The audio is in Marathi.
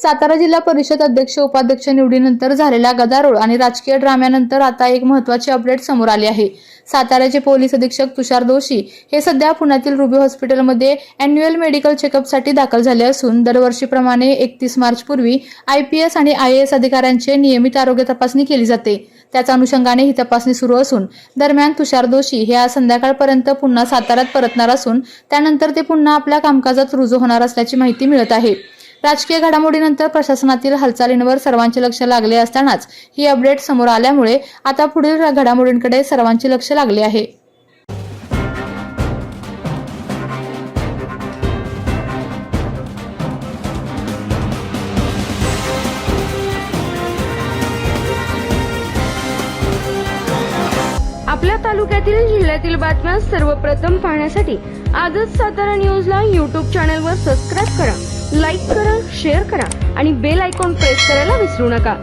सातारा जिल्हा परिषद अध्यक्ष उपाध्यक्ष निवडीनंतर झालेल्या गदारोळ आणि राजकीय ड्राम्यानंतर आता एक महत्त्वाची अपडेट समोर आली आहे। साताऱ्याचे पोलीस अधीक्षक तुषार दोशी हे सध्या पुण्यातील रुबी हॉस्पिटलमध्ये अॅन्युअल मेडिकल चेकअपसाठी दाखल झाले असून दरवर्षीप्रमाणे 31 मार्च पूर्वी IPS आणि IAS अधिकाऱ्यांचे नियमित आरोग्य तपासणी केली जाते। त्याच्या अनुषंगाने ही तपासणी सुरू असून दरम्यान तुषार दोशी हे आज संध्याकाळपर्यंत पुन्हा साताऱ्यात परतणार असून त्यानंतर ते पुन्हा आपल्या कामकाजात रुजू होणार असल्याची माहिती मिळत आहे। राजकीय घडामोडीनंतर प्रशासनातील हालचालींवर सर्वांचे लक्ष लागले असतानाच ही अपडेट समोर आल्यामुळे आता पुढील घडामोडींकडे सर्वांचे लक्ष लागले आहे। आपल्या तालुक्यातील जिल्ह्यातील बातम्या सर्वप्रथम पाहण्यासाठी आजच सातारा न्यूजला YouTube चॅनलवर सबस्क्राइब करा, लाईक करा, शेअर करा आणि बेल आयकॉन प्रेस करायला विसरू नका।